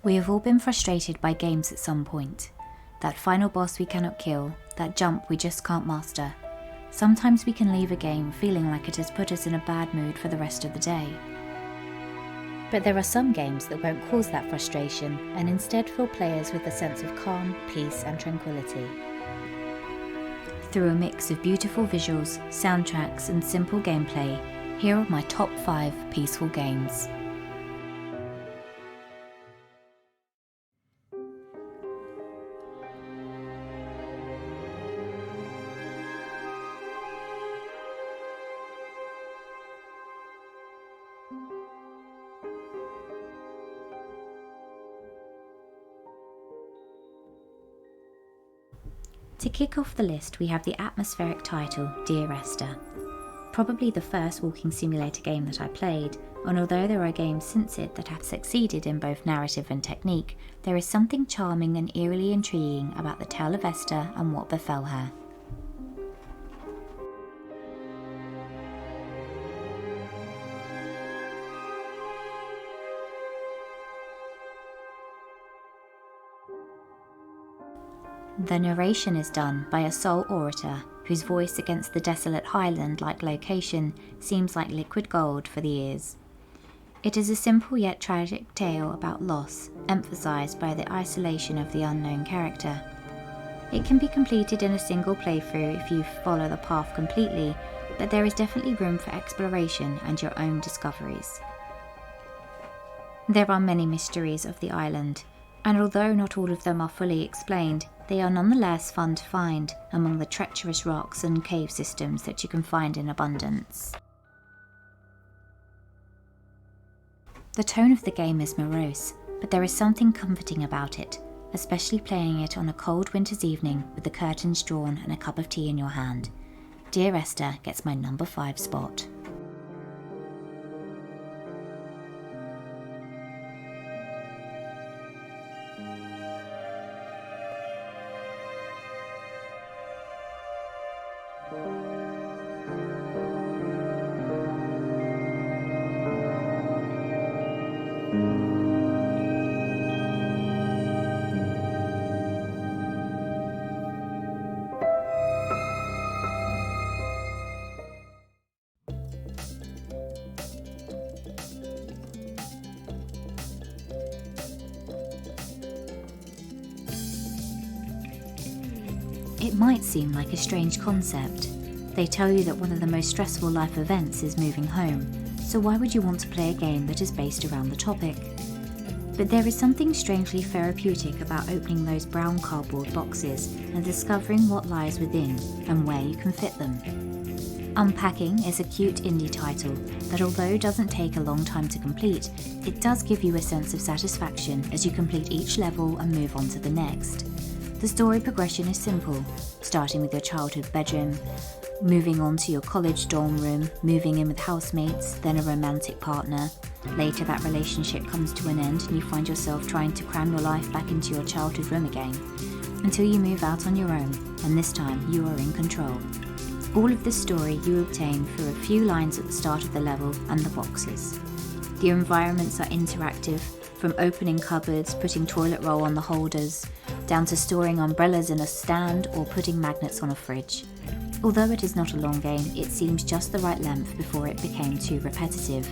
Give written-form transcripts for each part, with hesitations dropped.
We have all been frustrated by games at some point. That final boss we cannot kill, that jump we just can't master. Sometimes we can leave a game feeling like it has put us in a bad mood for the rest of the day. But there are some games that won't cause that frustration and instead fill players with a sense of calm, peace and tranquility. Through a mix of beautiful visuals, soundtracks and simple gameplay, here are my top 5 peaceful games. To kick off the list, we have the atmospheric title, Dear Esther. Probably the first walking simulator game that I played, and although there are games since it that have succeeded in both narrative and technique, there is something charming and eerily intriguing about the tale of Esther and what befell her. The narration is done by a sole orator, whose voice against the desolate highland-like location seems like liquid gold for the ears. It is a simple yet tragic tale about loss, emphasised by the isolation of the unknown character. It can be completed in a single playthrough if you follow the path completely, but there is definitely room for exploration and your own discoveries. There are many mysteries of the island, and although not all of them are fully explained, they are nonetheless fun to find among the treacherous rocks and cave systems that you can find in abundance. The tone of the game is morose, but there is something comforting about it, especially playing it on a cold winter's evening with the curtains drawn and a cup of tea in your hand. Dear Esther gets my number 5 spot. It might seem like a strange concept. They tell you that one of the most stressful life events is moving home, so why would you want to play a game that is based around the topic? But there is something strangely therapeutic about opening those brown cardboard boxes and discovering what lies within and where you can fit them. Unpacking is a cute indie title that, although doesn't take a long time to complete, it does give you a sense of satisfaction as you complete each level and move on to the next. The story progression is simple, starting with your childhood bedroom, moving on to your college dorm room, moving in with housemates, then a romantic partner. Later that relationship comes to an end and you find yourself trying to cram your life back into your childhood room again, until you move out on your own, and this time you are in control. All of this story you obtain through a few lines at the start of the level and the boxes. The environments are interactive, from opening cupboards, putting toilet roll on the holders, down to storing umbrellas in a stand or putting magnets on a fridge. Although it is not a long game, it seems just the right length before it became too repetitive.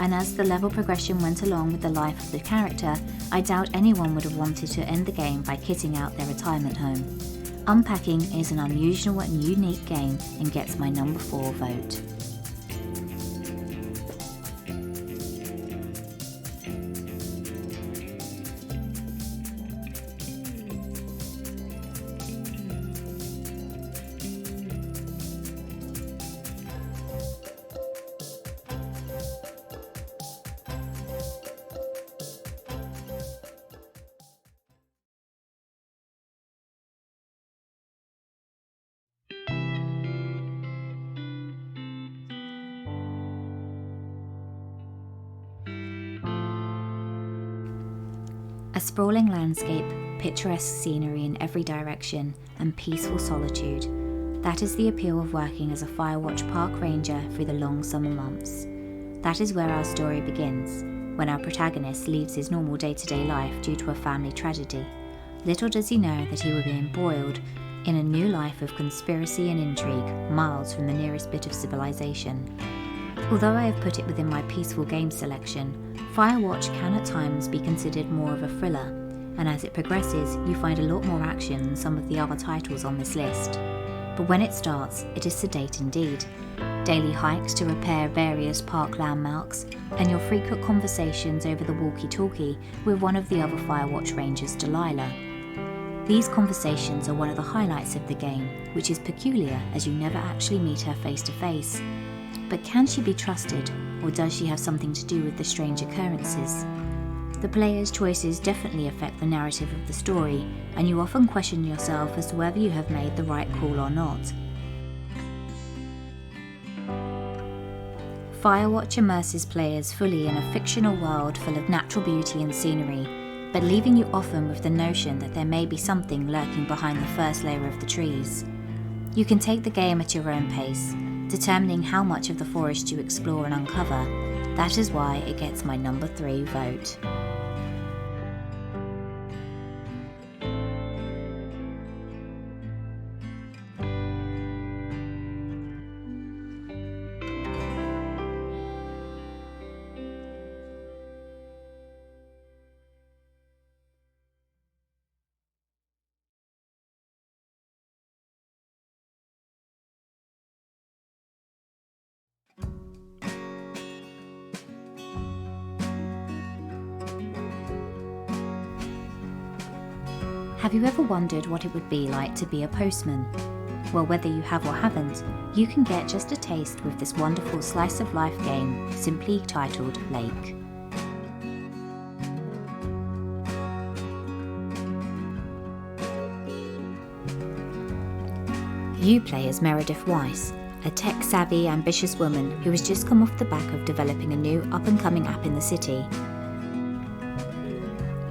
And as the level progression went along with the life of the character, I doubt anyone would have wanted to end the game by kitting out their retirement home. Unpacking is an unusual and unique game and gets my number 4 vote. A sprawling landscape, picturesque scenery in every direction, and peaceful solitude. That is the appeal of working as a Firewatch park ranger through the long summer months. That is where our story begins, when our protagonist leaves his normal day-to-day life due to a family tragedy. Little does he know that he will be embroiled in a new life of conspiracy and intrigue, miles from the nearest bit of civilization. Although I have put it within my peaceful game selection, Firewatch can at times be considered more of a thriller, and as it progresses, you find a lot more action than some of the other titles on this list. But when it starts, it is sedate indeed. Daily hikes to repair various park landmarks, and your frequent conversations over the walkie-talkie with one of the other Firewatch Rangers, Delilah. These conversations are one of the highlights of the game, which is peculiar as you never actually meet her face to face. But can she be trusted, or does she have something to do with the strange occurrences? The player's choices definitely affect the narrative of the story, and you often question yourself as to whether you have made the right call or not. Firewatch immerses players fully in a fictional world full of natural beauty and scenery, but leaving you often with the notion that there may be something lurking behind the first layer of the trees. You can take the game at your own pace, determining how much of the forest you explore and uncover. That is why it gets my number 3 vote. Have you ever wondered what it would be like to be a postman? Well, whether you have or haven't, you can get just a taste with this wonderful slice of life game, simply titled Lake. You play as Meredith Weiss, a tech-savvy, ambitious woman who has just come off the back of developing a new up-and-coming app in the city.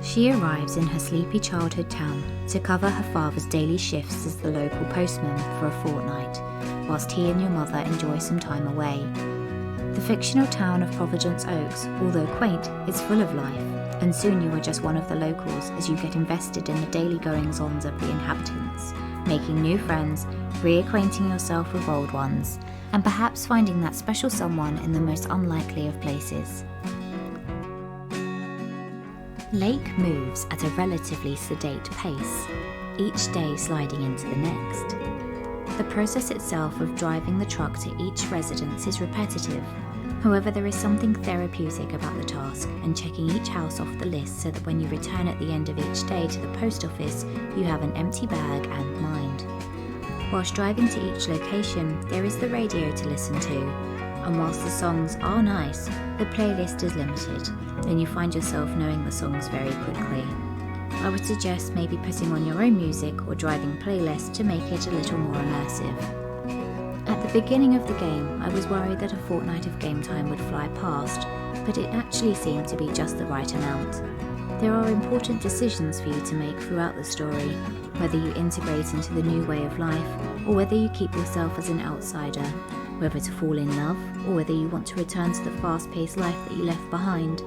She arrives in her sleepy childhood town to cover her father's daily shifts as the local postman for a fortnight, whilst he and your mother enjoy some time away. The fictional town of Providence Oaks, although quaint, is full of life, and soon you are just one of the locals as you get invested in the daily goings-ons of the inhabitants, making new friends, reacquainting yourself with old ones, and perhaps finding that special someone in the most unlikely of places. Lake moves at a relatively sedate pace, each day sliding into the next. The process itself of driving the truck to each residence is repetitive. However, there is something therapeutic about the task and checking each house off the list so that when you return at the end of each day to the post office, you have an empty bag and mind. Whilst driving to each location, there is the radio to listen to, and whilst the songs are nice, the playlist is limited, and you find yourself knowing the songs very quickly. I would suggest maybe putting on your own music or driving playlists to make it a little more immersive. At the beginning of the game, I was worried that a fortnight of game time would fly past, but it actually seemed to be just the right amount. There are important decisions for you to make throughout the story, whether you integrate into the new way of life, or whether you keep yourself as an outsider, whether to fall in love, or whether you want to return to the fast-paced life that you left behind.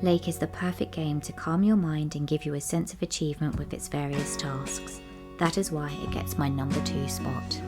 Lake is the perfect game to calm your mind and give you a sense of achievement with its various tasks. That is why it gets my number 2 spot.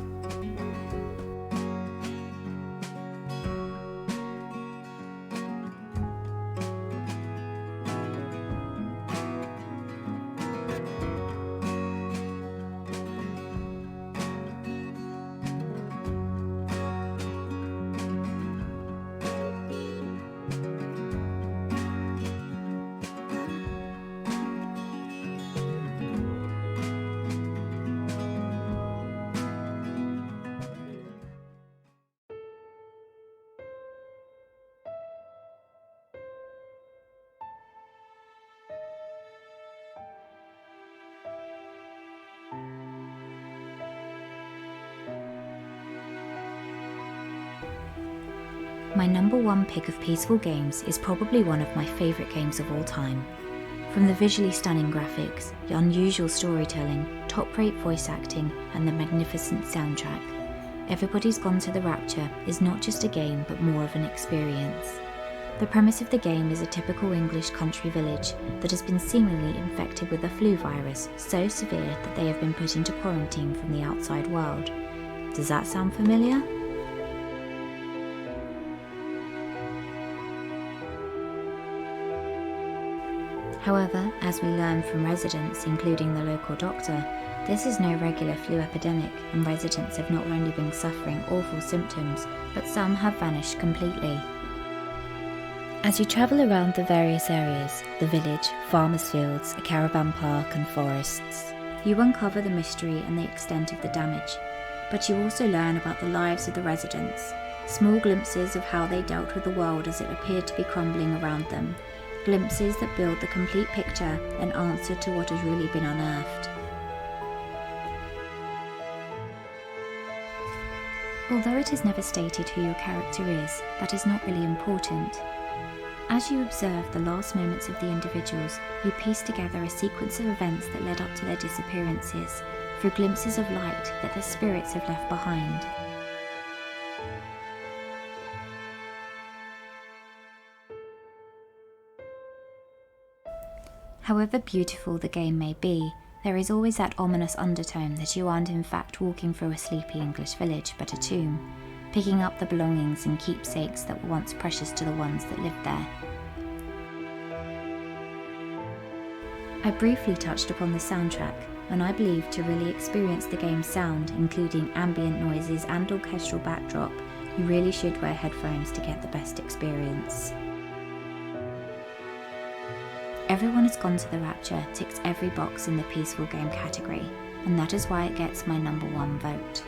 My number 1 pick of peaceful games is probably one of my favourite games of all time. From the visually stunning graphics, the unusual storytelling, top-rate voice acting, and the magnificent soundtrack, Everybody's Gone to the Rapture is not just a game but more of an experience. The premise of the game is a typical English country village that has been seemingly infected with a flu virus so severe that they have been put into quarantine from the outside world. Does that sound familiar? However, as we learn from residents, including the local doctor, this is no regular flu epidemic, and residents have not only been suffering awful symptoms, but some have vanished completely. As you travel around the various areas, the village, farmers' fields, a caravan park and forests, you uncover the mystery and the extent of the damage, but you also learn about the lives of the residents, small glimpses of how they dealt with the world as it appeared to be crumbling around them, glimpses that build the complete picture and answer to what has really been unearthed. Although it is never stated who your character is, that is not really important. As you observe the last moments of the individuals, you piece together a sequence of events that led up to their disappearances, through glimpses of light that their spirits have left behind. However beautiful the game may be, there is always that ominous undertone that you aren't in fact walking through a sleepy English village, but a tomb, picking up the belongings and keepsakes that were once precious to the ones that lived there. I briefly touched upon the soundtrack, and I believe to really experience the game's sound, including ambient noises and orchestral backdrop, you really should wear headphones to get the best experience. Everyone Has Gone to the Rapture ticks every box in the peaceful game category, and that is why it gets my #1 vote.